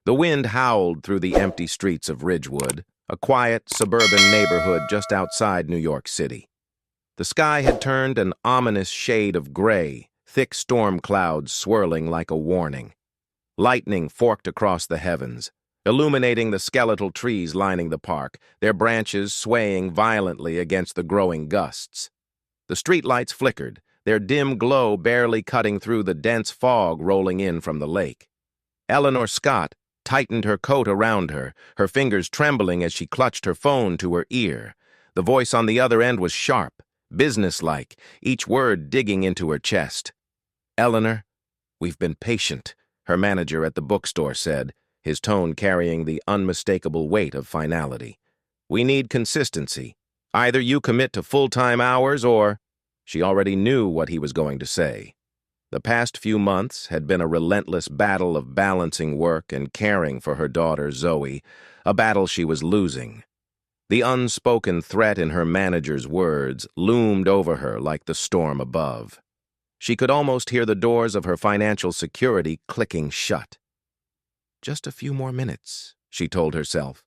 The wind howled through the empty streets of Ridgewood, a quiet, suburban neighborhood just outside New York City. The sky had turned an ominous shade of gray, thick storm clouds swirling like a warning. Lightning forked across the heavens, illuminating the skeletal trees lining the park, their branches swaying violently against the growing gusts. The streetlights flickered, their dim glow barely cutting through the dense fog rolling in from the lake. Eleanor Scott tightened her coat around her, her fingers trembling as she clutched her phone to her ear. The voice on the other end was sharp, businesslike, each word digging into her chest. "Eleanor, we've been patient," her manager at the bookstore said, his tone carrying the unmistakable weight of finality. "We need consistency. Either you commit to full-time hours or—" She already knew what he was going to say. The past few months had been a relentless battle of balancing work and caring for her daughter, Zoey, a battle she was losing. The unspoken threat in her manager's words loomed over her like the storm above. She could almost hear the doors of her financial security clicking shut. "Just a few more minutes," she told herself.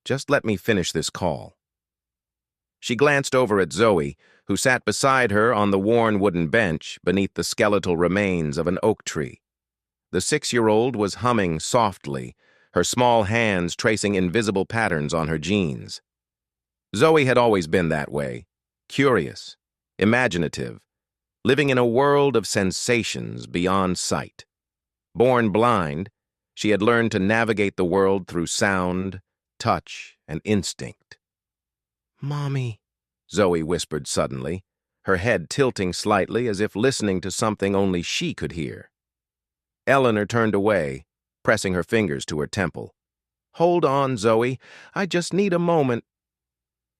"Just let me finish this call." She glanced over at Zoey, who sat beside her on the worn wooden bench beneath the skeletal remains of an oak tree. The 6-year-old was humming softly, her small hands tracing invisible patterns on her jeans. Zoey had always been that way, curious, imaginative, living in a world of sensations beyond sight. Born blind, she had learned to navigate the world through sound, touch, and instinct. "Mommy," Zoey whispered suddenly, her head tilting slightly as if listening to something only she could hear. Eleanor turned away, pressing her fingers to her temple. "Hold on, Zoey. I just need a moment."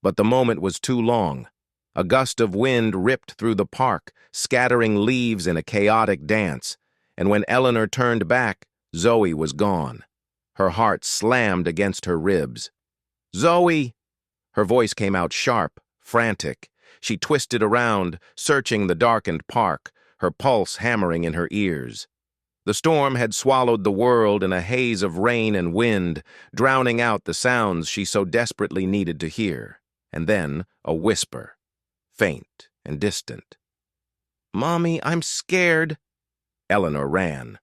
But the moment was too long. A gust of wind ripped through the park, scattering leaves in a chaotic dance, and when Eleanor turned back, Zoey was gone. Her heart slammed against her ribs. "Zoey!" Her voice came out sharp, frantic. She twisted around, searching the darkened park, her pulse hammering in her ears. The storm had swallowed the world in a haze of rain and wind, drowning out the sounds she so desperately needed to hear. And then a whisper, faint and distant. "Mommy, I'm scared." Eleanor ran.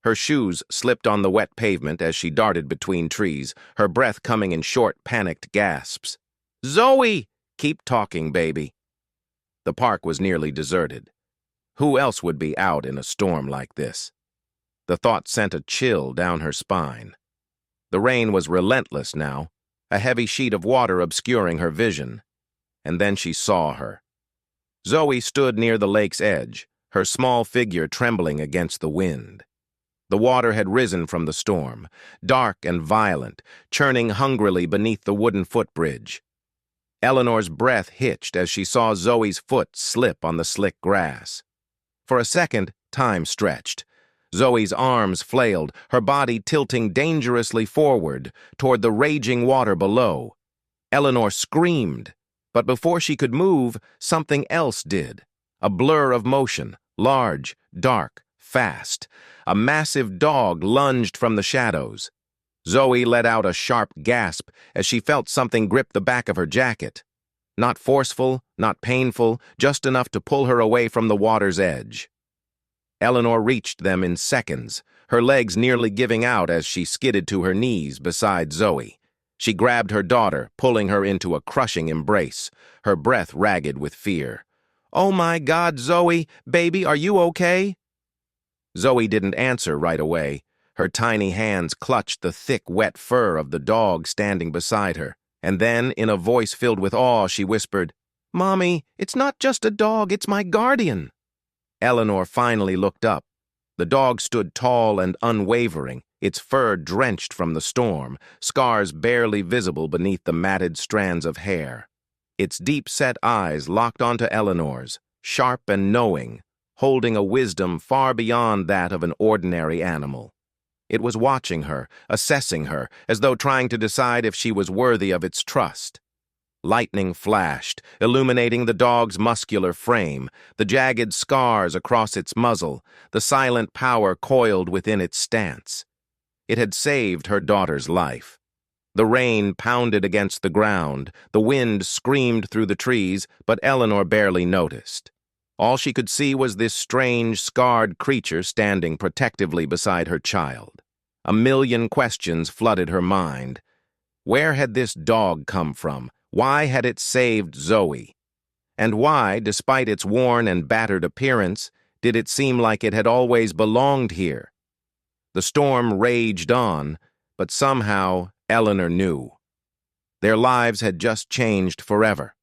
Her shoes slipped on the wet pavement as she darted between trees, her breath coming in short, panicked gasps. "Zoey! Keep talking, baby." The park was nearly deserted. Who else would be out in a storm like this? The thought sent a chill down her spine. The rain was relentless now, a heavy sheet of water obscuring her vision. And then she saw her. Zoey stood near the lake's edge, her small figure trembling against the wind. The water had risen from the storm, dark and violent, churning hungrily beneath the wooden footbridge. Eleanor's breath hitched as she saw Zoey's foot slip on the slick grass. For a second, time stretched. Zoey's arms flailed, her body tilting dangerously forward toward the raging water below. Eleanor screamed, but before she could move, something else did. A blur of motion, large, dark, fast. A massive dog lunged from the shadows. Zoey let out a sharp gasp as she felt something grip the back of her jacket. Not forceful, not painful, just enough to pull her away from the water's edge. Eleanor reached them in seconds, her legs nearly giving out as she skidded to her knees beside Zoey. She grabbed her daughter, pulling her into a crushing embrace, her breath ragged with fear. "Oh my God, Zoey, baby, are you okay?" Zoey didn't answer right away. Her tiny hands clutched the thick, wet fur of the dog standing beside her, and then, in a voice filled with awe, she whispered, "Mommy, it's not just a dog, it's my guardian." Eleanor finally looked up. The dog stood tall and unwavering, its fur drenched from the storm, scars barely visible beneath the matted strands of hair. Its deep-set eyes locked onto Eleanor's, sharp and knowing, holding a wisdom far beyond that of an ordinary animal. It was watching her, assessing her, as though trying to decide if she was worthy of its trust. Lightning flashed, illuminating the dog's muscular frame, the jagged scars across its muzzle, the silent power coiled within its stance. It had saved her daughter's life. The rain pounded against the ground, the wind screamed through the trees, but Eleanor barely noticed. All she could see was this strange, scarred creature standing protectively beside her child. A million questions flooded her mind. Where had this dog come from? Why had it saved Zoey? And why, despite its worn and battered appearance, did it seem like it had always belonged here? The storm raged on, but somehow Eleanor knew. Their lives had just changed forever.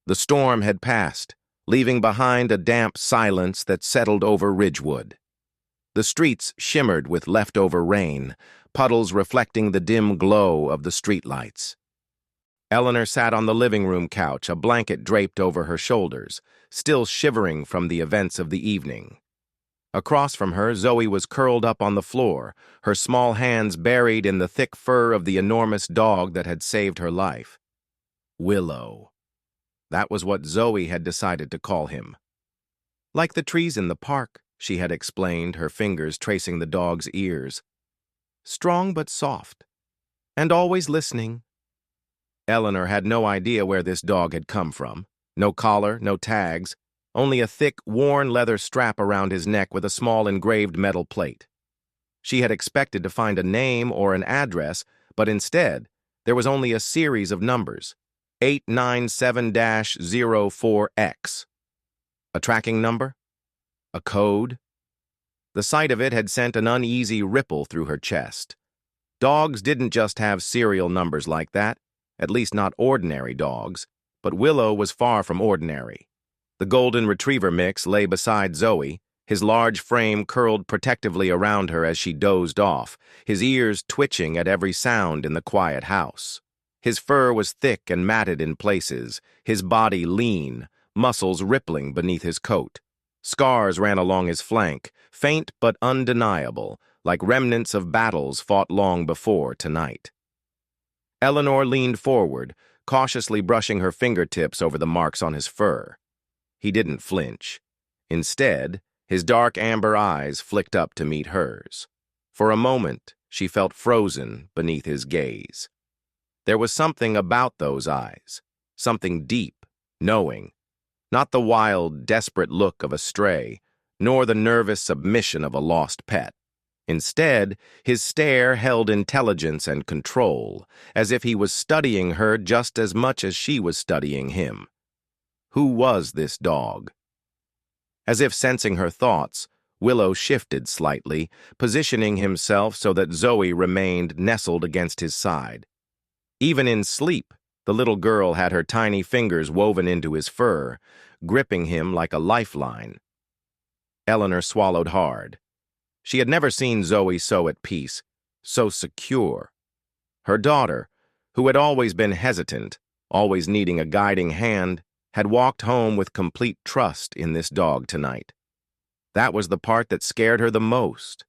The storm had passed, leaving behind a damp silence that settled over Ridgewood. The streets shimmered with leftover rain, puddles reflecting the dim glow of the streetlights. Eleanor sat on the living room couch, a blanket draped over her shoulders, still shivering from the events of the evening. Across from her, Zoey was curled up on the floor, her small hands buried in the thick fur of the enormous dog that had saved her life. Willow. That was what Zoey had decided to call him. Like the trees in the park, she had explained, her fingers tracing the dog's ears. Strong but soft, and always listening. Eleanor had no idea where this dog had come from. No collar, no tags, only a thick, worn leather strap around his neck with a small engraved metal plate. She had expected to find a name or an address, but instead, there was only a series of numbers. 897-04X. A tracking number? A code? The sight of it had sent an uneasy ripple through her chest. Dogs didn't just have serial numbers like that, at least not ordinary dogs, but Willow was far from ordinary. The golden retriever mix lay beside Zoey, his large frame curled protectively around her as she dozed off, his ears twitching at every sound in the quiet house. His fur was thick and matted in places, his body lean, muscles rippling beneath his coat. Scars ran along his flank, faint but undeniable, like remnants of battles fought long before tonight. Eleanor leaned forward, cautiously brushing her fingertips over the marks on his fur. He didn't flinch. Instead, his dark amber eyes flicked up to meet hers. For a moment, she felt frozen beneath his gaze. There was something about those eyes, something deep, knowing, not the wild, desperate look of a stray, nor the nervous submission of a lost pet. Instead, his stare held intelligence and control, as if he was studying her just as much as she was studying him. Who was this dog? As if sensing her thoughts, Willow shifted slightly, positioning himself so that Zoey remained nestled against his side. Even in sleep, the little girl had her tiny fingers woven into his fur, gripping him like a lifeline. Eleanor swallowed hard. She had never seen Zoey so at peace, so secure. Her daughter, who had always been hesitant, always needing a guiding hand, had walked home with complete trust in this dog tonight. That was the part that scared her the most.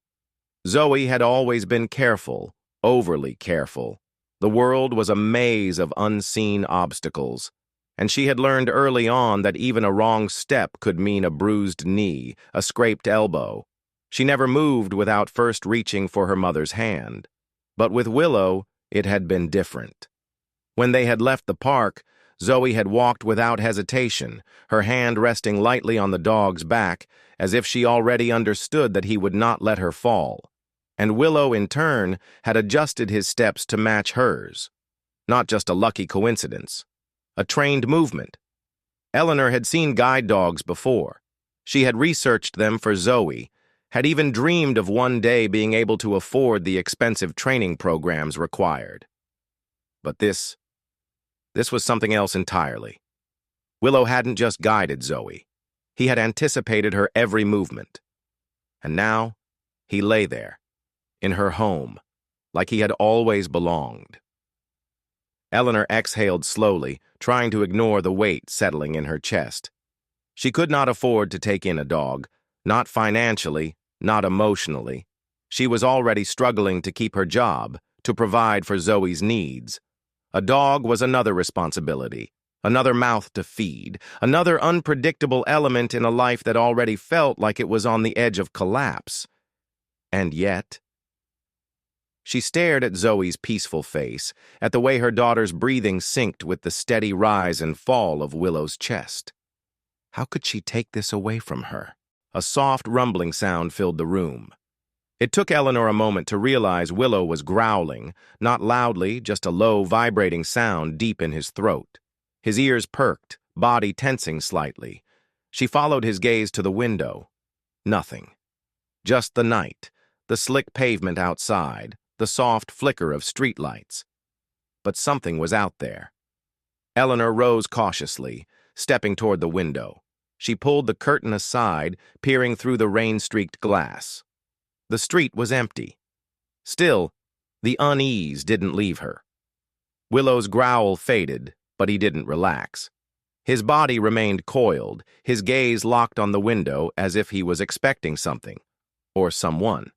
Zoey had always been careful, overly careful. The world was a maze of unseen obstacles, and she had learned early on that even a wrong step could mean a bruised knee, a scraped elbow. She never moved without first reaching for her mother's hand. But with Willow, it had been different. When they had left the park, Zoey had walked without hesitation, her hand resting lightly on the dog's back, as if she already understood that he would not let her fall. And Willow, in turn, had adjusted his steps to match hers. Not just a lucky coincidence. A trained movement. Eleanor had seen guide dogs before. She had researched them for Zoey, had even dreamed of one day being able to afford the expensive training programs required. But this was something else entirely. Willow hadn't just guided Zoey. He had anticipated her every movement. And now, he lay there, in her home, like he had always belonged. Eleanor exhaled slowly, trying to ignore the weight settling in her chest. She could not afford to take in a dog, not financially, not emotionally. She was already struggling to keep her job, to provide for Zoey's needs. A dog was another responsibility, another mouth to feed, another unpredictable element in a life that already felt like it was on the edge of collapse. And yet, She stared at Zoe's peaceful face, at the way her daughter's breathing synced with the steady rise and fall of Willow's chest. How could she take this away from her? A soft, rumbling sound filled the room. It took Eleanor a moment to realize Willow was growling, not loudly, just a low, vibrating sound deep in his throat. His ears perked, body tensing slightly. She followed his gaze to the window. Nothing. Just the night, the slick pavement outside, the soft flicker of streetlights. But something was out there. Eleanor rose cautiously, stepping toward the window. She pulled the curtain aside, peering through the rain-streaked glass. The street was empty. Still, the unease didn't leave her. Willow's growl faded, but he didn't relax. His body remained coiled, his gaze locked on the window as if he was expecting something, or someone.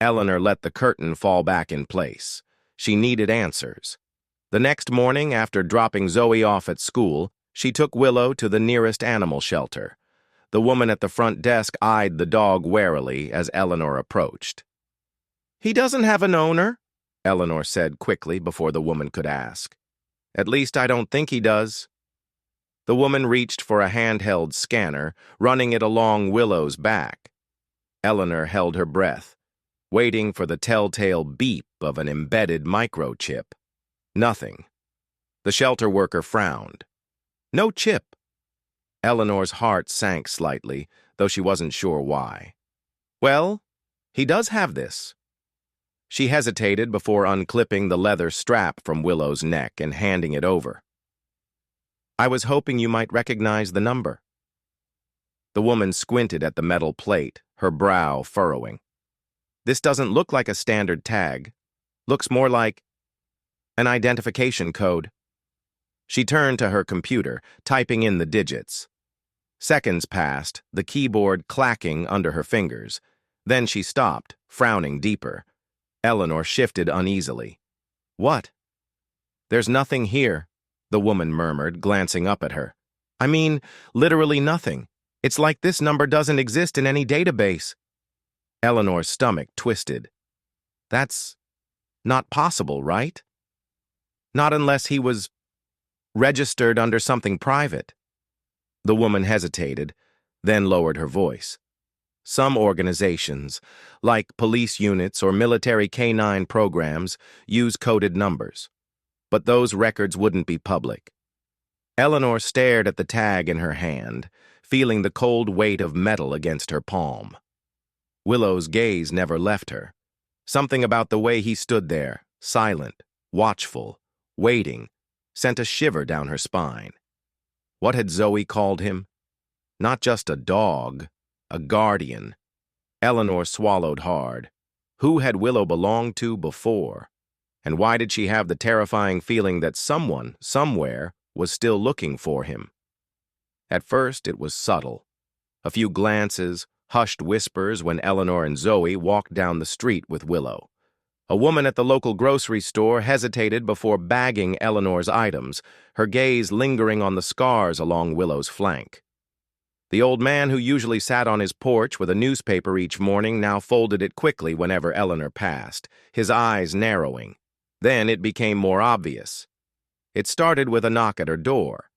Eleanor let the curtain fall back in place. She needed answers. The next morning, after dropping Zoey off at school, she took Willow to the nearest animal shelter. The woman at the front desk eyed the dog warily as Eleanor approached. "He doesn't have an owner," Eleanor said quickly before the woman could ask. "At least I don't think he does." The woman reached for a handheld scanner, running it along Willow's back. Eleanor held her breath, waiting for the telltale beep of an embedded microchip. Nothing. The shelter worker frowned. No chip. Eleanor's heart sank slightly, though she wasn't sure why. "Well, he does have this." She hesitated before unclipping the leather strap from Willow's neck and handing it over. "I was hoping you might recognize the number." The woman squinted at the metal plate, her brow furrowing. "This doesn't look like a standard tag. Looks more like an identification code." She turned to her computer, typing in the digits. Seconds passed, the keyboard clacking under her fingers. Then she stopped, frowning deeper. Eleanor shifted uneasily. "What?" "There's nothing here," the woman murmured, glancing up at her. "I mean, literally nothing. It's like this number doesn't exist in any database." Eleanor's stomach twisted. "That's not possible, right? Not unless he was registered under something private." The woman hesitated, then lowered her voice. "Some organizations, like police units or military K-9 programs, use coded numbers. But those records wouldn't be public." Eleanor stared at the tag in her hand, feeling the cold weight of metal against her palm. Willow's gaze never left her. Something about the way he stood there, silent, watchful, waiting, sent a shiver down her spine. What had Zoey called him? Not just a dog, a guardian. Eleanor swallowed hard. Who had Willow belonged to before? And why did she have the terrifying feeling that someone, somewhere, was still looking for him? At first, it was subtle. A few glances, hushed whispers when Eleanor and Zoey walked down the street with Willow. A woman at the local grocery store hesitated before bagging Eleanor's items, her gaze lingering on the scars along Willow's flank. The old man who usually sat on his porch with a newspaper each morning now folded it quickly whenever Eleanor passed, his eyes narrowing. Then it became more obvious. It started with a knock at her door.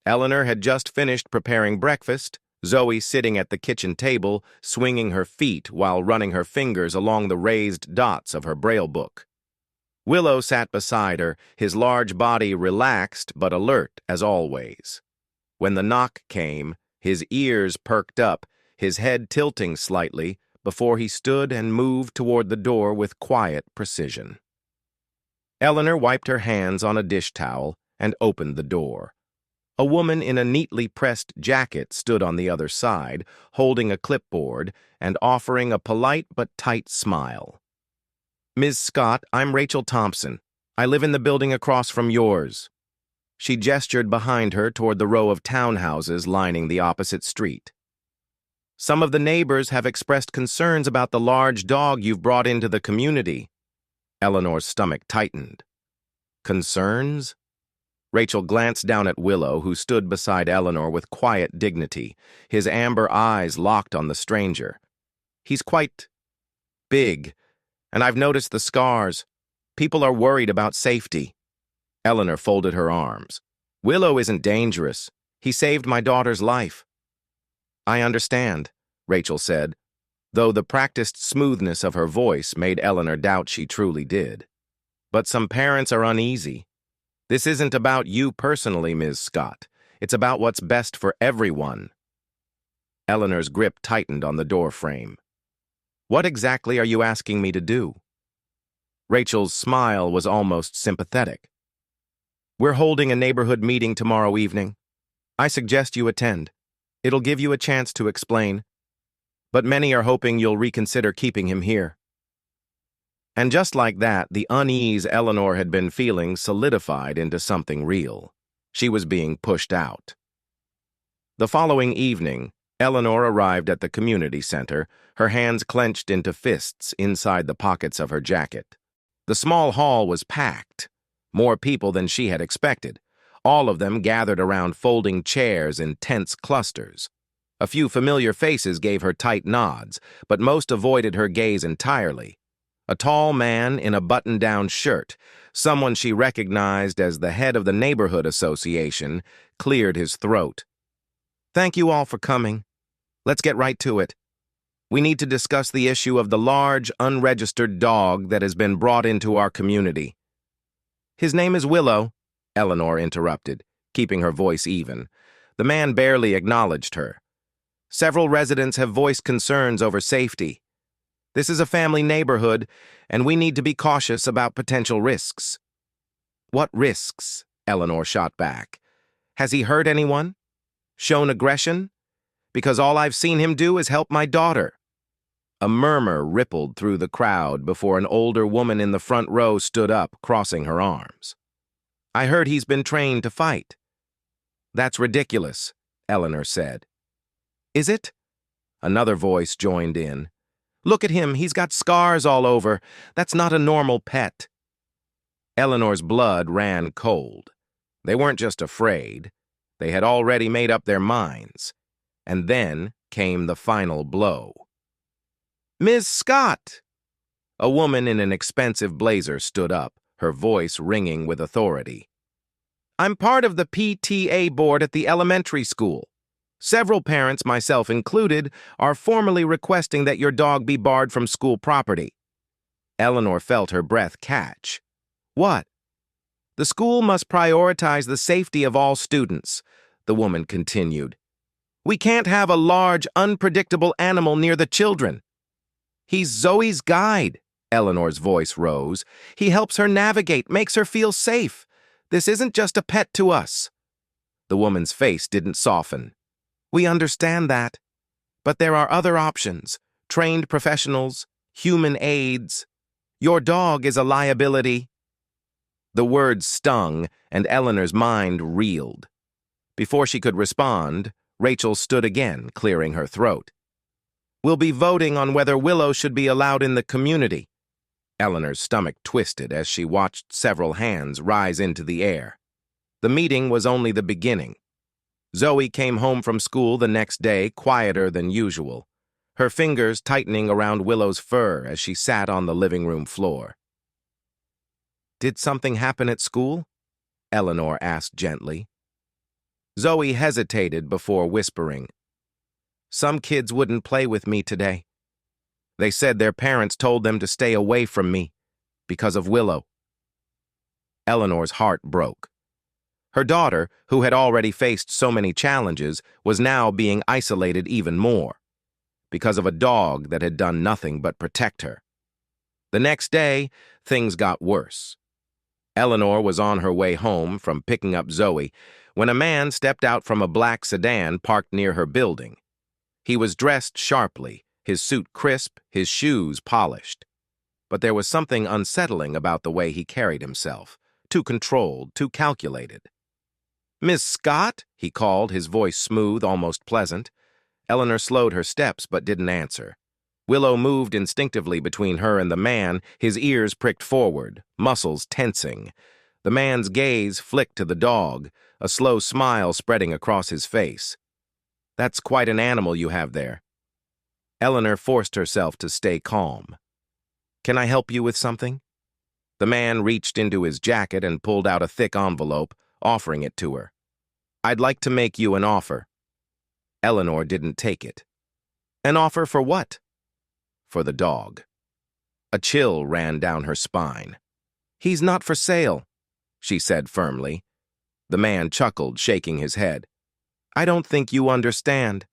Eleanor had just finished preparing breakfast, Zoey sitting at the kitchen table, swinging her feet while running her fingers along the raised dots of her Braille book. Willow sat beside her, his large body relaxed but alert as always. When the knock came, his ears perked up, his head tilting slightly, before he stood and moved toward the door with quiet precision. Eleanor wiped her hands on a dish towel and opened the door. A woman in a neatly pressed jacket stood on the other side, holding a clipboard and offering a polite but tight smile. "Ms. Scott, I'm Rachel Thompson. I live in the building across from yours." She gestured behind her toward the row of townhouses lining the opposite street. "Some of the neighbors have expressed concerns about the large dog you've brought into the community." Eleanor's stomach tightened. "Concerns?" Rachel glanced down at Willow, who stood beside Eleanor with quiet dignity, his amber eyes locked on the stranger. "He's quite big, And I've noticed the scars. People are worried about safety. Eleanor folded her arms. Willow isn't dangerous. He saved my daughter's life. I understand, Rachel said, though the practiced smoothness of her voice made Eleanor doubt she truly did. But some parents are uneasy. This isn't about you personally, Ms. Scott. It's about what's best for everyone. Eleanor's grip tightened on the door frame. What exactly are you asking me to do? Rachel's smile was almost sympathetic. We're holding a neighborhood meeting tomorrow evening. I suggest you attend. It'll give you a chance to explain. But many are hoping you'll reconsider keeping him here. And just like that, the unease Eleanor had been feeling solidified into something real. She was being pushed out. The following evening, Eleanor arrived at the community center, her hands clenched into fists inside the pockets of her jacket. The small hall was packed, more people than she had expected, all of them gathered around folding chairs in tense clusters. A few familiar faces gave her tight nods, but most avoided her gaze entirely. A tall man in a button-down shirt, someone she recognized as the head of the neighborhood association, cleared his throat. Thank you all for coming. Let's get right to it. We need to discuss the issue of the large, unregistered dog that has been brought into our community. His name is Willow, Eleanor interrupted, keeping her voice even. The man barely acknowledged her. Several residents have voiced concerns over safety. This is a family neighborhood, and we need to be cautious about potential risks. What risks? Eleanor shot back. Has he hurt anyone? Shown aggression? Because all I've seen him do is help my daughter. A murmur rippled through the crowd before an older woman in the front row stood up, crossing her arms. I heard he's been trained to fight. That's ridiculous, Eleanor said. Is it? Another voice joined in. Look at him, he's got scars all over. That's not a normal pet. Eleanor's blood ran cold. They weren't just afraid. They had already made up their minds. And then came the final blow. Ms. Scott! A woman in an expensive blazer stood up, her voice ringing with authority. I'm part of the PTA board at the elementary school. Several parents, myself included, are formally requesting that your dog be barred from school property. Eleanor felt her breath catch. What? The school must prioritize the safety of all students, the woman continued. We can't have a large, unpredictable animal near the children. He's Zoey's guide, Eleanor's voice rose. He helps her navigate, makes her feel safe. This isn't just a pet to us. The woman's face didn't soften. We understand that. But there are other options. Trained professionals, human aides. Your dog is a liability. The words stung, and Eleanor's mind reeled. Before she could respond, Rachel stood again, clearing her throat. We'll be voting on whether Willow should be allowed in the community. Eleanor's stomach twisted as she watched several hands rise into the air. The meeting was only the beginning. Zoey came home from school the next day, quieter than usual, her fingers tightening around Willow's fur as she sat on the living room floor. Did something happen at school? Eleanor asked gently. Zoey hesitated before whispering. Some kids wouldn't play with me today. They said their parents told them to stay away from me because of Willow. Eleanor's heart broke. Her daughter, who had already faced so many challenges, was now being isolated even more because of a dog that had done nothing but protect her. The next day, things got worse. Eleanor was on her way home from picking up Zoey when a man stepped out from a black sedan parked near her building. He was dressed sharply, his suit crisp, his shoes polished. But there was something unsettling about the way he carried himself, too controlled, too calculated. Miss Scott, he called, his voice smooth, almost pleasant. Eleanor slowed her steps but didn't answer. Willow moved instinctively between her and the man, his ears pricked forward, muscles tensing. The man's gaze flicked to the dog, a slow smile spreading across his face. That's quite an animal you have there. Eleanor forced herself to stay calm. Can I help you with something? The man reached into his jacket and pulled out a thick envelope, offering it to her. I'd like to make you an offer. Eleanor didn't take it. An offer for what? For the dog. A chill ran down her spine. He's not for sale, she said firmly. The man chuckled, shaking his head. I don't think you understand.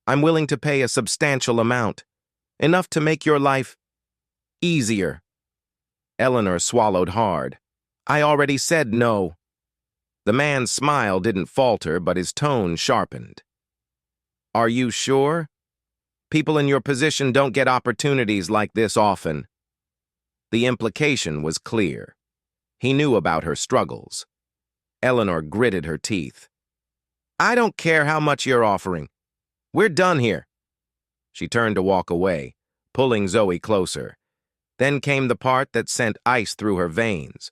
I'm willing to pay a substantial amount, enough to make your life easier. Eleanor swallowed hard. I already said no. The man's smile didn't falter, but his tone sharpened. Are you sure? People in your position don't get opportunities like this often. The implication was clear. He knew about her struggles. Eleanor gritted her teeth. I don't care how much you're offering. We're done here. She turned to walk away, pulling Zoey closer. Then came the part that sent ice through her veins.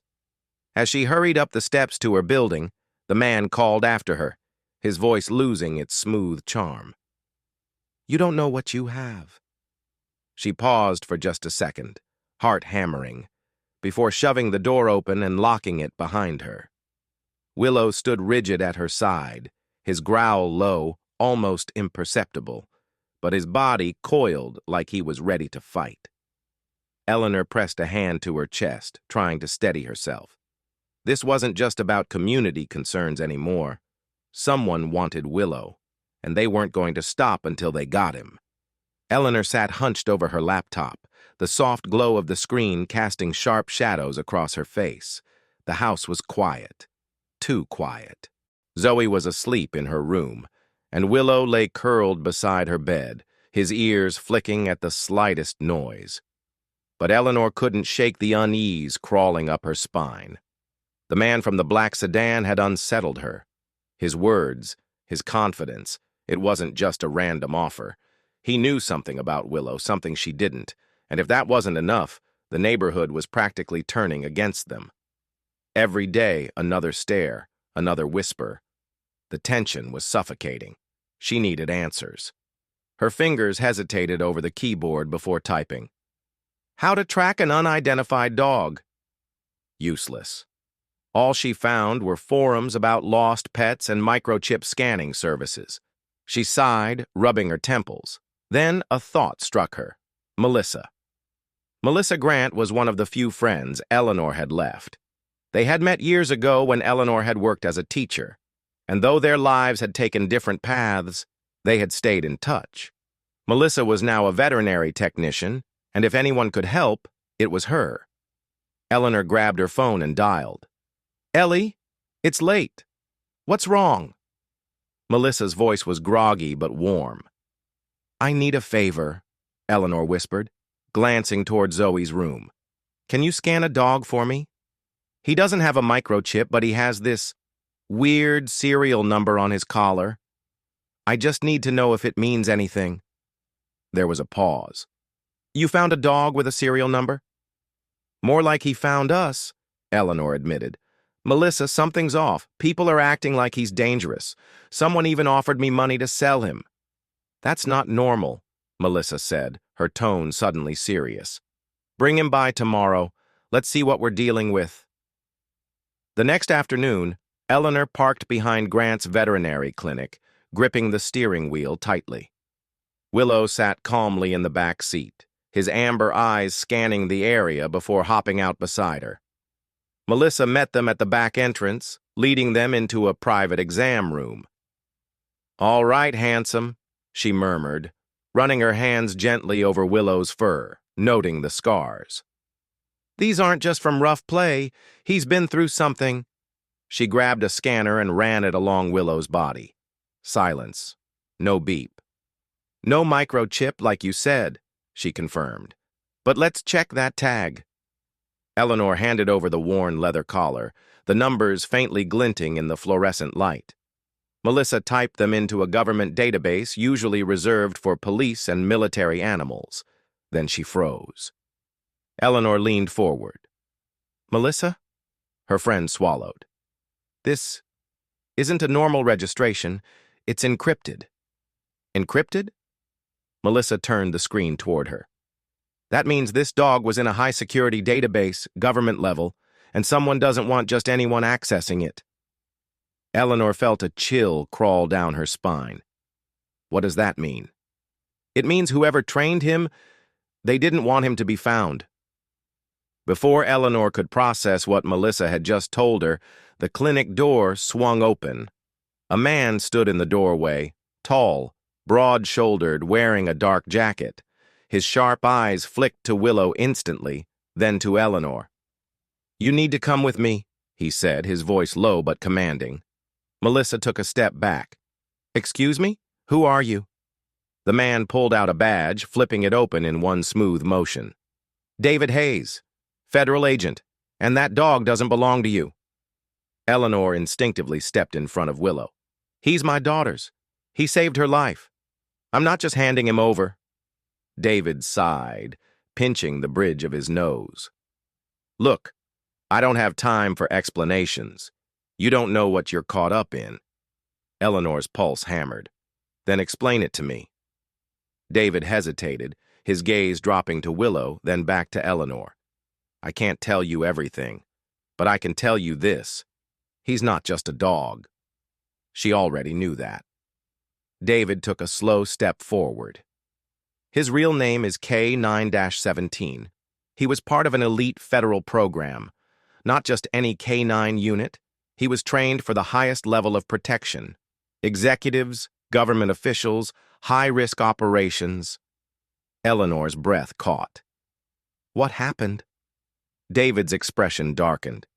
As she hurried up the steps to her building, the man called after her, his voice losing its smooth charm. You don't know what you have. She paused for just a second, heart hammering, before shoving the door open and locking it behind her. Willow stood rigid at her side, his growl low, almost imperceptible, but his body coiled like he was ready to fight. Eleanor pressed a hand to her chest, trying to steady herself. This wasn't just about community concerns anymore. Someone wanted Willow, and they weren't going to stop until they got him. Eleanor sat hunched over her laptop, the soft glow of the screen casting sharp shadows across her face. The house was quiet. Too quiet. Zoey was asleep in her room, and Willow lay curled beside her bed, his ears flicking at the slightest noise. But Eleanor couldn't shake the unease crawling up her spine. The man from the black sedan had unsettled her. His words, his confidence, it wasn't just a random offer. He knew something about Willow, something she didn't, and if that wasn't enough, the neighborhood was practically turning against them. Every day, another stare, another whisper. The tension was suffocating. She needed answers. Her fingers hesitated over the keyboard before typing. How to track an unidentified dog. Useless. All she found were forums about lost pets and microchip scanning services. She sighed, rubbing her temples. Then a thought struck her. Melissa. Melissa Grant was one of the few friends Eleanor had left. They had met years ago when Eleanor had worked as a teacher, and though their lives had taken different paths, they had stayed in touch. Melissa was now a veterinary technician, and if anyone could help, it was her. Eleanor grabbed her phone and dialed. Ellie, it's late. What's wrong? Melissa's voice was groggy but warm. I need a favor, Eleanor whispered, glancing toward Zoey's room. Can you scan a dog for me? He doesn't have a microchip, but he has this weird serial number on his collar. I just need to know if it means anything. There was a pause. You found a dog with a serial number? More like he found us, Eleanor admitted. Melissa, something's off. People are acting like he's dangerous. Someone even offered me money to sell him. That's not normal, Melissa said, her tone suddenly serious. Bring him by tomorrow. Let's see what we're dealing with. The next afternoon, Eleanor parked behind Grant's veterinary clinic, gripping the steering wheel tightly. Willow sat calmly in the back seat, his amber eyes scanning the area before hopping out beside her. Melissa met them at the back entrance, leading them into a private exam room. All right, handsome, she murmured, running her hands gently over Willow's fur, noting the scars. These aren't just from rough play. He's been through something. She grabbed a scanner and ran it along Willow's body. Silence. No beep. No microchip, like you said, she confirmed. But let's check that tag. Eleanor handed over the worn leather collar, the numbers faintly glinting in the fluorescent light. Melissa typed them into a government database usually reserved for police and military animals. Then she froze. Eleanor leaned forward. Melissa? Her friend swallowed. This isn't a normal registration. It's encrypted. Encrypted? Melissa turned the screen toward her. That means this dog was in a high-security database, government level, and someone doesn't want just anyone accessing it. Eleanor felt a chill crawl down her spine. What does that mean? It means whoever trained him, they didn't want him to be found. Before Eleanor could process what Melissa had just told her, the clinic door swung open. A man stood in the doorway, tall, broad-shouldered, wearing a dark jacket. His sharp eyes flicked to Willow instantly, then to Eleanor. "You need to come with me," he said, his voice low but commanding. Melissa took a step back. "Excuse me? Who are you?" The man pulled out a badge, flipping it open in one smooth motion. "David Hayes, federal agent, and that dog doesn't belong to you." Eleanor instinctively stepped in front of Willow. "He's my daughter's. He saved her life. I'm not just handing him over." David sighed, pinching the bridge of his nose. "Look, I don't have time for explanations. You don't know what you're caught up in." Eleanor's pulse hammered. "Then explain it to me." David hesitated, his gaze dropping to Willow, then back to Eleanor. "I can't tell you everything, but I can tell you this. He's not just a dog." She already knew that. David took a slow step forward. His real name is K9-17. He was part of an elite federal program. Not just any K9 unit. He was trained for the highest level of protection. Executives, government officials, high-risk operations. Eleanor's breath caught. What happened? David's expression darkened.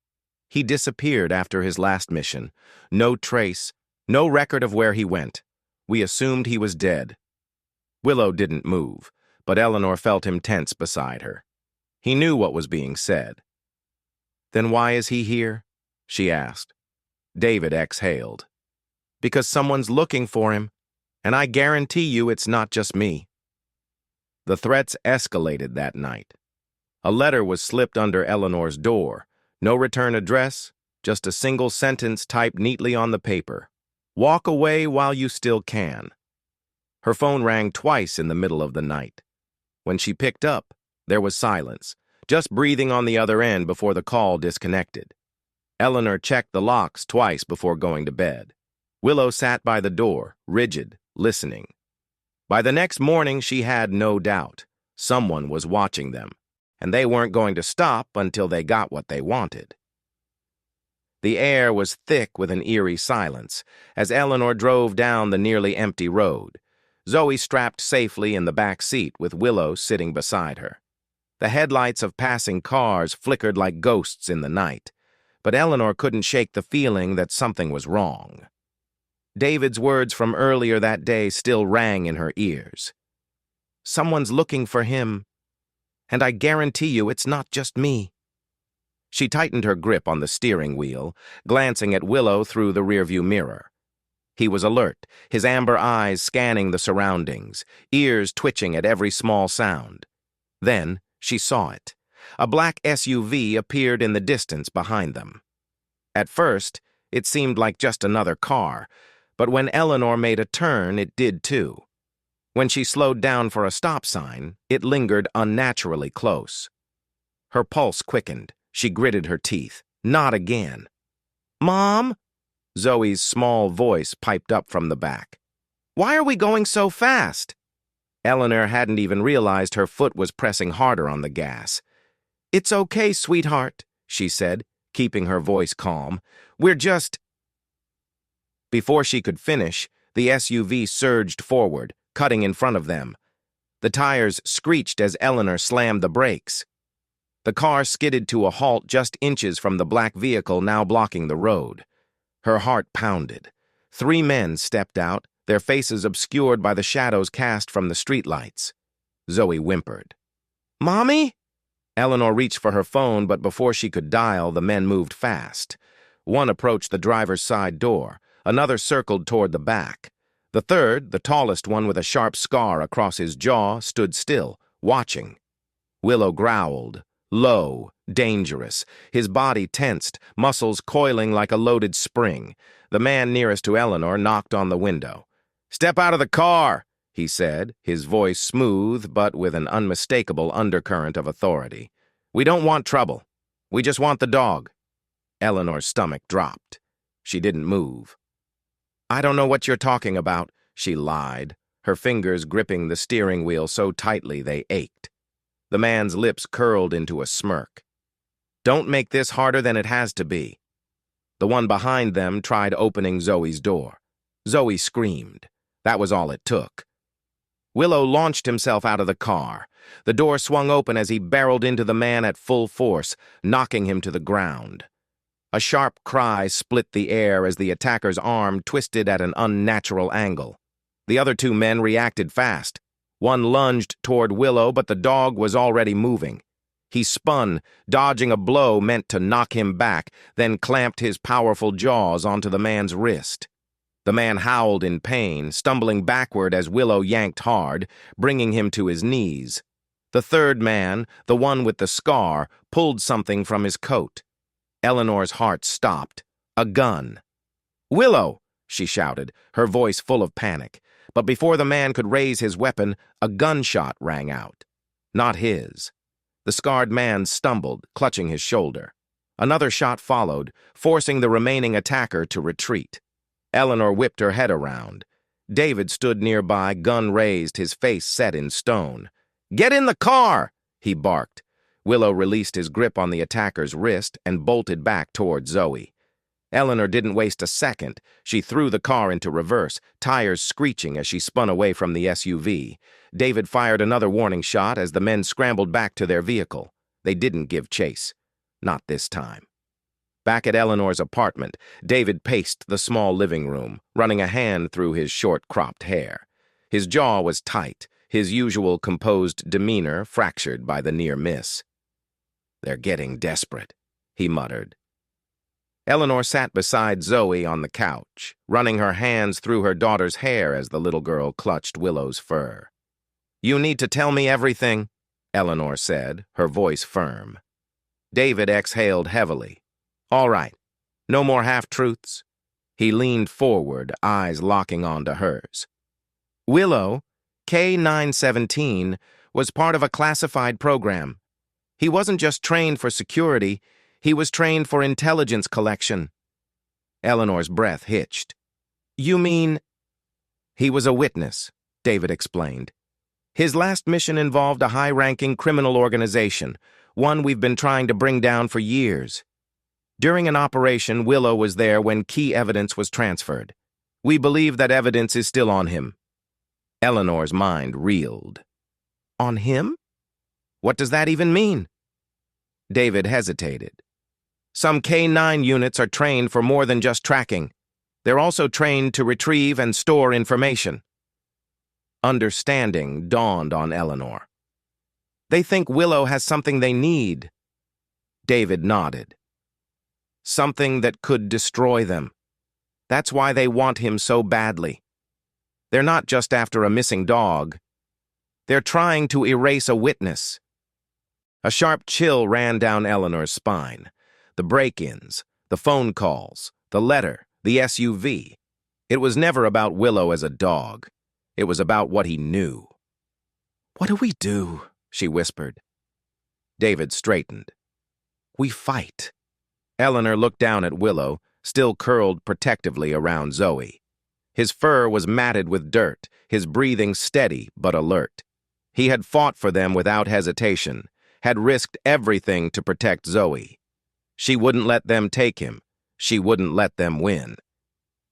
He disappeared after his last mission. No trace, no record of where he went. We assumed he was dead. Willow didn't move, but Eleanor felt him tense beside her. He knew what was being said. "Then why is he here?" she asked. David exhaled. "Because someone's looking for him, and I guarantee you it's not just me." The threats escalated that night. A letter was slipped under Eleanor's door. No return address, just a single sentence typed neatly on the paper. "Walk away while you still can." Her phone rang twice in the middle of the night. When she picked up, there was silence, just breathing on the other end before the call disconnected. Eleanor checked the locks twice before going to bed. Willow sat by the door, rigid, listening. By the next morning, she had no doubt. Someone was watching them, and they weren't going to stop until they got what they wanted. The air was thick with an eerie silence as Eleanor drove down the nearly empty road. Zoey strapped safely in the back seat with Willow sitting beside her. The headlights of passing cars flickered like ghosts in the night, but Eleanor couldn't shake the feeling that something was wrong. David's words from earlier that day still rang in her ears. "Someone's looking for him, and I guarantee you it's not just me." She tightened her grip on the steering wheel, glancing at Willow through the rearview mirror. He was alert, his amber eyes scanning the surroundings, ears twitching at every small sound. Then she saw it. A black SUV appeared in the distance behind them. At first, it seemed like just another car, but when Eleanor made a turn, it did too. When she slowed down for a stop sign, it lingered unnaturally close. Her pulse quickened. She gritted her teeth. Not again. "Mom?" Zoe's small voice piped up from the back. "Why are we going so fast?" Eleanor hadn't even realized her foot was pressing harder on the gas. "It's okay, sweetheart," she said, keeping her voice calm. "We're just—" Before she could finish, the SUV surged forward, cutting in front of them. The tires screeched as Eleanor slammed the brakes. The car skidded to a halt just inches from the black vehicle now blocking the road. Her heart pounded. 3 men stepped out, their faces obscured by the shadows cast from the streetlights. Zoey whimpered. "Mommy?" Eleanor reached for her phone, but before she could dial, the men moved fast. One approached the driver's side door. Another circled toward the back. The third, the tallest one with a sharp scar across his jaw, stood still, watching. Willow growled. Low, dangerous, his body tensed, muscles coiling like a loaded spring. The man nearest to Eleanor knocked on the window. "Step out of the car," he said, his voice smooth but with an unmistakable undercurrent of authority. "We don't want trouble. We just want the dog." Eleanor's stomach dropped. She didn't move. "I don't know what you're talking about," she lied, her fingers gripping the steering wheel so tightly they ached. The man's lips curled into a smirk. "Don't make this harder than it has to be." The one behind them tried opening Zoey's door. Zoey screamed. That was all it took. Willow launched himself out of the car. The door swung open as he barreled into the man at full force, knocking him to the ground. A sharp cry split the air as the attacker's arm twisted at an unnatural angle. The other two men reacted fast. One lunged toward Willow, but the dog was already moving. He spun, dodging a blow meant to knock him back, then clamped his powerful jaws onto the man's wrist. The man howled in pain, stumbling backward as Willow yanked hard, bringing him to his knees. The third man, the one with the scar, pulled something from his coat. Eleanor's heart stopped. A gun. "Willow!" she shouted, her voice full of panic. But before the man could raise his weapon, a gunshot rang out. Not his. The scarred man stumbled, clutching his shoulder. Another shot followed, forcing the remaining attacker to retreat. Eleanor whipped her head around. David stood nearby, gun raised, his face set in stone. "Get in the car!" he barked. Willow released his grip on the attacker's wrist and bolted back toward Zoey. Eleanor didn't waste a second. She threw the car into reverse, tires screeching as she spun away from the SUV. David fired another warning shot as the men scrambled back to their vehicle. They didn't give chase. Not this time. Back at Eleanor's apartment, David paced the small living room, running a hand through his short-cropped hair. His jaw was tight, his usual composed demeanor fractured by the near miss. "They're getting desperate," he muttered. Eleanor sat beside Zoey on the couch, running her hands through her daughter's hair as the little girl clutched Willow's fur. "You need to tell me everything," Eleanor said, her voice firm. David exhaled heavily. "All right. No more half-truths." He leaned forward, eyes locking onto hers. "Willow, K-917, was part of a classified program. He wasn't just trained for security, he was trained for intelligence collection." Eleanor's breath hitched. "You mean—" "He was a witness," David explained. "His last mission involved a high-ranking criminal organization, one we've been trying to bring down for years. During an operation, Willow was there when key evidence was transferred. We believe that evidence is still on him." Eleanor's mind reeled. "On him? What does that even mean?" David hesitated. "Some K-9 units are trained for more than just tracking. They're also trained to retrieve and store information." Understanding dawned on Eleanor. "They think Willow has something they need." David nodded. "Something that could destroy them. That's why they want him so badly. They're not just after a missing dog. They're trying to erase a witness." A sharp chill ran down Eleanor's spine. The break-ins, the phone calls, the letter, the SUV. It was never about Willow as a dog. It was about what he knew. "What do we do?" she whispered. David straightened. "We fight." Eleanor looked down at Willow, still curled protectively around Zoey. His fur was matted with dirt, his breathing steady but alert. He had fought for them without hesitation, had risked everything to protect Zoey. She wouldn't let them take him. She wouldn't let them win.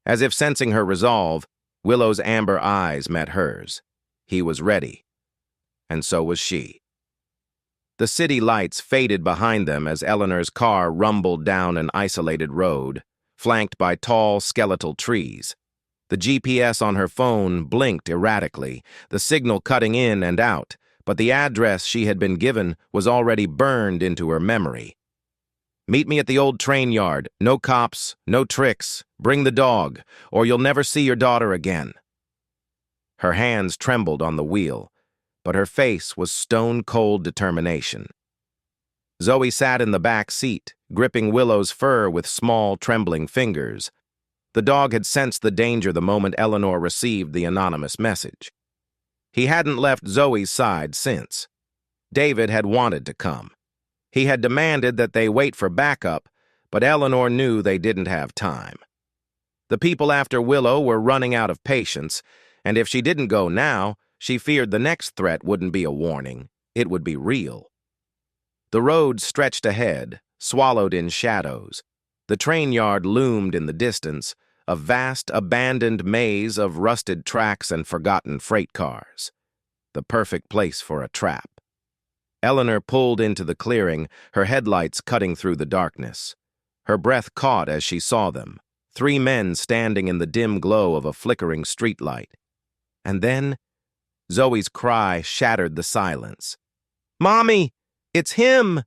As if sensing her resolve, Willow's amber eyes met hers. He was ready. And so was she. The city lights faded behind them as Eleanor's car rumbled down an isolated road, flanked by tall, skeletal trees. The GPS on her phone blinked erratically, the signal cutting in and out, but the address she had been given was already burned into her memory. "Meet me at the old train yard. No cops, no tricks. Bring the dog, or you'll never see your daughter again." Her hands trembled on the wheel, but her face was stone-cold determination. Zoey sat in the back seat, gripping Willow's fur with small, trembling fingers. The dog had sensed the danger the moment Eleanor received the anonymous message. He hadn't left Zoey's side since. David had wanted to come. He had demanded that they wait for backup, but Eleanor knew they didn't have time. The people after Willow were running out of patience, and if she didn't go now, she feared the next threat wouldn't be a warning. It would be real. The road stretched ahead, swallowed in shadows. The train yard loomed in the distance, a vast, abandoned maze of rusted tracks and forgotten freight cars. The perfect place for a trap. Eleanor pulled into the clearing, her headlights cutting through the darkness. Her breath caught as she saw them, 3 men standing in the dim glow of a flickering streetlight. And then, Zoey's cry shattered the silence. "Mommy! It's him!"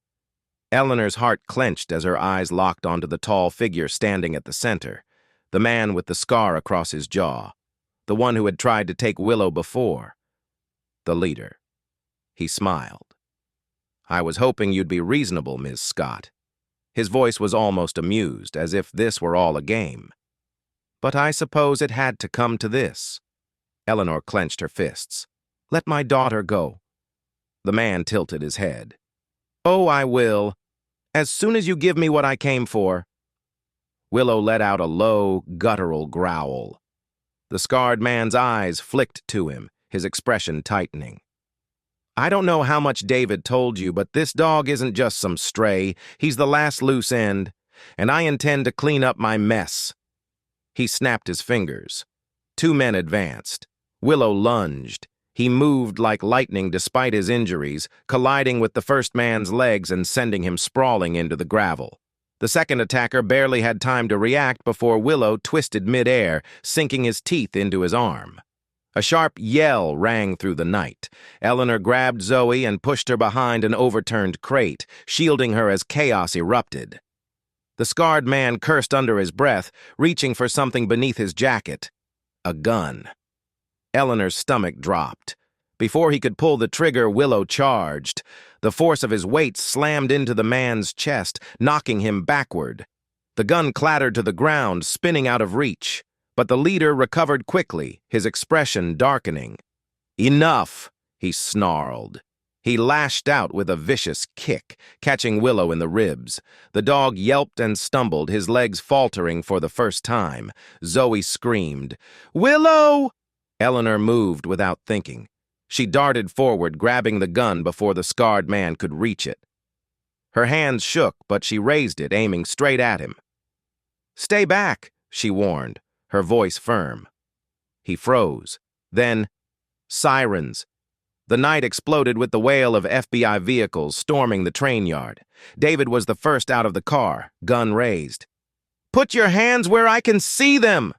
Eleanor's heart clenched as her eyes locked onto the tall figure standing at the center, the man with the scar across his jaw, the one who had tried to take Willow before. The leader. He smiled. "I was hoping you'd be reasonable, Ms. Scott." His voice was almost amused, as if this were all a game. "But I suppose it had to come to this." Eleanor clenched her fists. "Let my daughter go." The man tilted his head. "Oh, I will. As soon as you give me what I came for." Willow let out a low, guttural growl. The scarred man's eyes flicked to him, his expression tightening. "I don't know how much David told you, but this dog isn't just some stray. He's the last loose end, and I intend to clean up my mess." He snapped his fingers. 2 men advanced. Willow lunged. He moved like lightning despite his injuries, colliding with the first man's legs and sending him sprawling into the gravel. The second attacker barely had time to react before Willow twisted midair, sinking his teeth into his arm. A sharp yell rang through the night. Eleanor grabbed Zoey and pushed her behind an overturned crate, shielding her as chaos erupted. The scarred man cursed under his breath, reaching for something beneath his jacket. A gun. Eleanor's stomach dropped. Before he could pull the trigger, Willow charged. The force of his weight slammed into the man's chest, knocking him backward. The gun clattered to the ground, spinning out of reach. But the leader recovered quickly, his expression darkening. "Enough!" he snarled. He lashed out with a vicious kick, catching Willow in the ribs. The dog yelped and stumbled, his legs faltering for the first time. Zoey screamed, "Willow!" Eleanor moved without thinking. She darted forward, grabbing the gun before the scarred man could reach it. Her hands shook, but she raised it, aiming straight at him. "Stay back," she warned, her voice firm. He froze. Then, sirens. The night exploded with the wail of FBI vehicles storming the train yard. David was the first out of the car, gun raised. "Put your hands where I can see them!"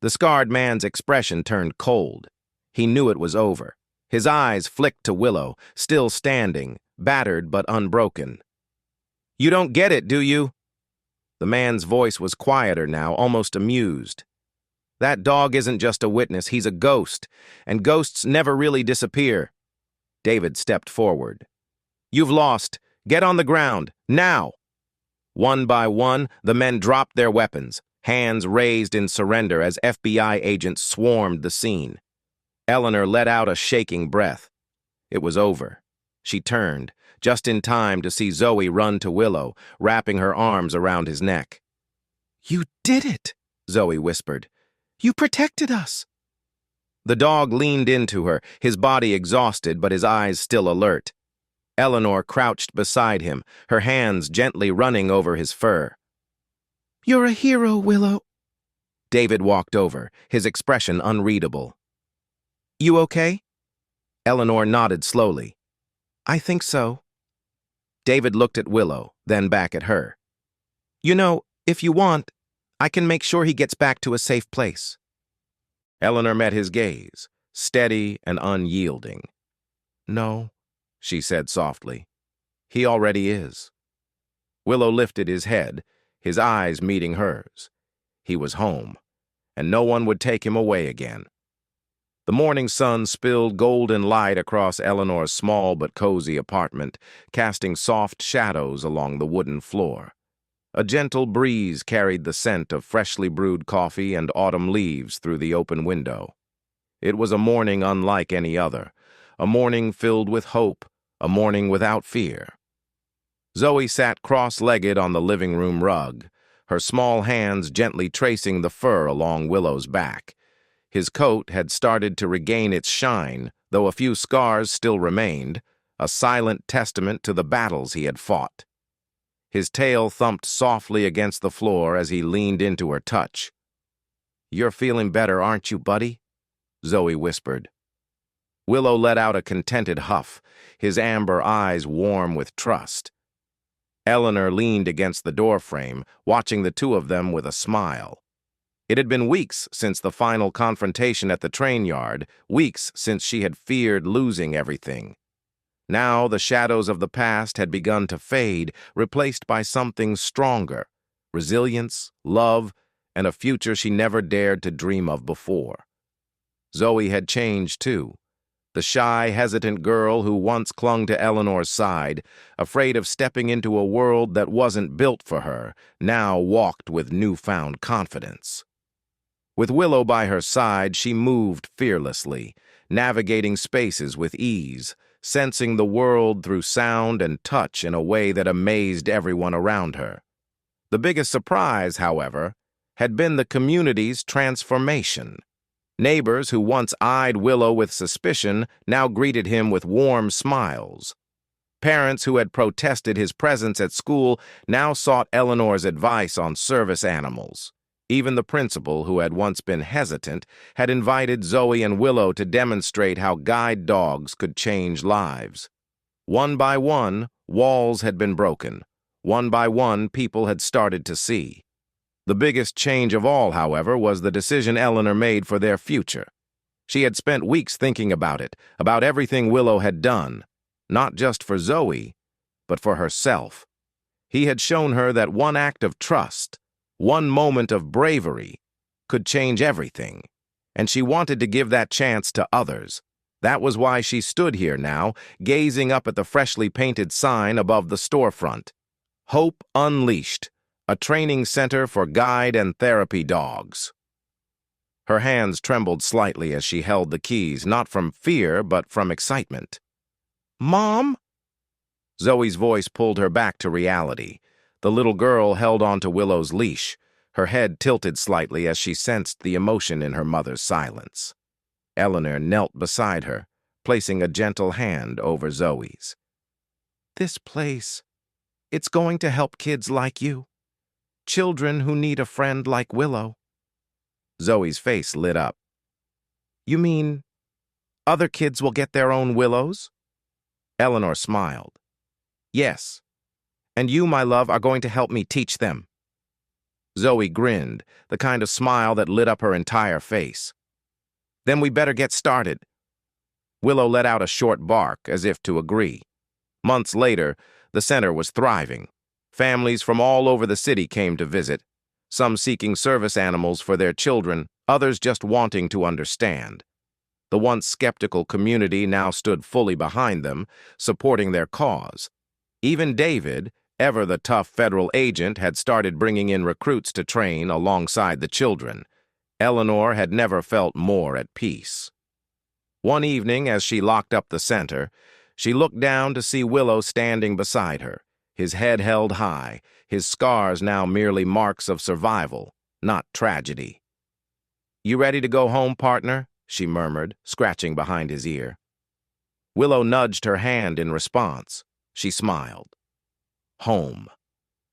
The scarred man's expression turned cold. He knew it was over. His eyes flicked to Willow, still standing, battered but unbroken. "You don't get it, do you?" The man's voice was quieter now, almost amused. "That dog isn't just a witness, he's a ghost, and ghosts never really disappear." David stepped forward. "You've lost. Get on the ground, now!" One by one, the men dropped their weapons, hands raised in surrender as FBI agents swarmed the scene. Eleanor let out a shaking breath. It was over. She turned, just in time to see Zoey run to Willow, wrapping her arms around his neck. "You did it," Zoey whispered. "You protected us." The dog leaned into her, his body exhausted but his eyes still alert. Eleanor crouched beside him, her hands gently running over his fur. "You're a hero, Willow." David walked over, his expression unreadable. "You okay?" Eleanor nodded slowly. "I think so." David looked at Willow, then back at her. "You know, if you want, I can make sure he gets back to a safe place." Eleanor met his gaze, steady and unyielding. "No," she said softly. "He already is." Willow lifted his head, his eyes meeting hers. He was home, and no one would take him away again. The morning sun spilled golden light across Eleanor's small but cozy apartment, casting soft shadows along the wooden floor. A gentle breeze carried the scent of freshly brewed coffee and autumn leaves through the open window. It was a morning unlike any other, a morning filled with hope, a morning without fear. Zoey sat cross-legged on the living room rug, her small hands gently tracing the fur along Willow's back. His coat had started to regain its shine, though a few scars still remained, a silent testament to the battles he had fought. His tail thumped softly against the floor as he leaned into her touch. "You're feeling better, aren't you, buddy?" Zoey whispered. Willow let out a contented huff, his amber eyes warm with trust. Eleanor leaned against the doorframe, watching the two of them with a smile. It had been weeks since the final confrontation at the train yard, weeks since she had feared losing everything. Now the shadows of the past had begun to fade, replaced by something stronger, resilience, love, and a future she never dared to dream of before. Zoey had changed too. The shy, hesitant girl who once clung to Eleanor's side, afraid of stepping into a world that wasn't built for her, now walked with newfound confidence. With Willow by her side, she moved fearlessly, navigating spaces with ease, sensing the world through sound and touch in a way that amazed everyone around her. The biggest surprise, however, had been the community's transformation. Neighbors who once eyed Willow with suspicion now greeted him with warm smiles. Parents who had protested his presence at school now sought Eleanor's advice on service animals. Even the principal, who had once been hesitant, had invited Zoey and Willow to demonstrate how guide dogs could change lives. One by one, walls had been broken. One by one, people had started to see. The biggest change of all, however, was the decision Eleanor made for their future. She had spent weeks thinking about it, about everything Willow had done, not just for Zoey, but for herself. He had shown her that one act of trust, one moment of bravery, could change everything, and she wanted to give that chance to others. That was why she stood here now, gazing up at the freshly painted sign above the storefront. Hope Unleashed, a training center for guide and therapy dogs. Her hands trembled slightly as she held the keys, not from fear, but from excitement. "Mom?" Zoey's voice pulled her back to reality. The little girl held onto Willow's leash, her head tilted slightly as she sensed the emotion in her mother's silence. Eleanor knelt beside her, placing a gentle hand over Zoey's. "This place, it's going to help kids like you. Children who need a friend like Willow." Zoey's face lit up. "You mean other kids will get their own Willows?" Eleanor smiled. "Yes. And you, my love, are going to help me teach them." Zoey grinned, the kind of smile that lit up her entire face. "Then we better get started." Willow let out a short bark, as if to agree. Months later, the center was thriving. Families from all over the city came to visit, some seeking service animals for their children, others just wanting to understand. The once skeptical community now stood fully behind them, supporting their cause. Even David, ever the tough federal agent, had started bringing in recruits to train alongside the children. Eleanor had never felt more at peace. One evening, as she locked up the center, she looked down to see Willow standing beside her, his head held high, his scars now merely marks of survival, not tragedy. "You ready to go home, partner?" she murmured, scratching behind his ear. Willow nudged her hand in response. She smiled. Home.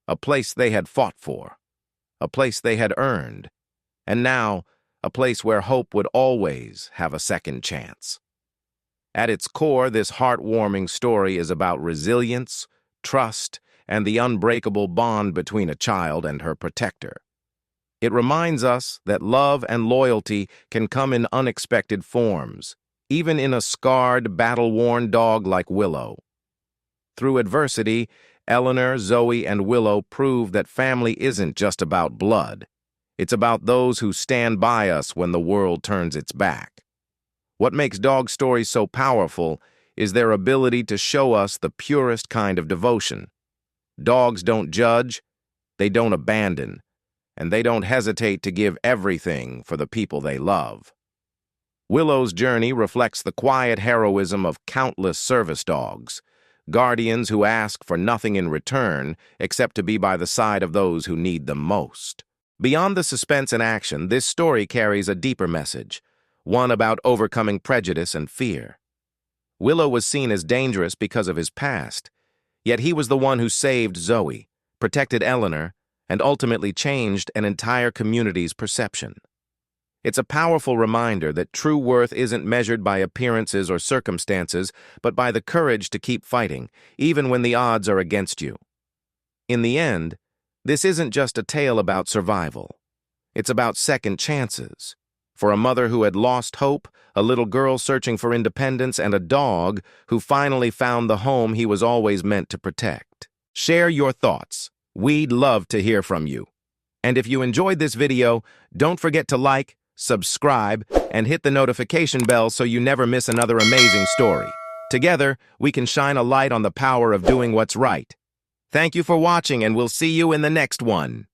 A place they had fought for. A place they had earned. And now, a place where hope would always have a second chance. At its core, this heartwarming story is about resilience, trust, and the unbreakable bond between a child and her protector. It reminds us that love and loyalty can come in unexpected forms, even in a scarred, battle-worn dog like Willow. Through adversity, Eleanor, Zoey, and Willow prove that family isn't just about blood. It's about those who stand by us when the world turns its back. What makes dog stories so powerful is their ability to show us the purest kind of devotion. Dogs don't judge, they don't abandon, and they don't hesitate to give everything for the people they love. Willow's journey reflects the quiet heroism of countless service dogs, guardians who ask for nothing in return except to be by the side of those who need them most. Beyond the suspense and action, this story carries a deeper message, one about overcoming prejudice and fear. Willow was seen as dangerous because of his past, yet he was the one who saved Zoey, protected Eleanor, and ultimately changed an entire community's perception. It's a powerful reminder that true worth isn't measured by appearances or circumstances, but by the courage to keep fighting, even when the odds are against you. In the end, this isn't just a tale about survival. It's about second chances. For a mother who had lost hope, a little girl searching for independence, and a dog who finally found the home he was always meant to protect. Share your thoughts. We'd love to hear from you. And if you enjoyed this video, don't forget to like, subscribe, and hit the notification bell so you never miss another amazing story. Together, we can shine a light on the power of doing what's right. Thank you for watching, and we'll see you in the next one.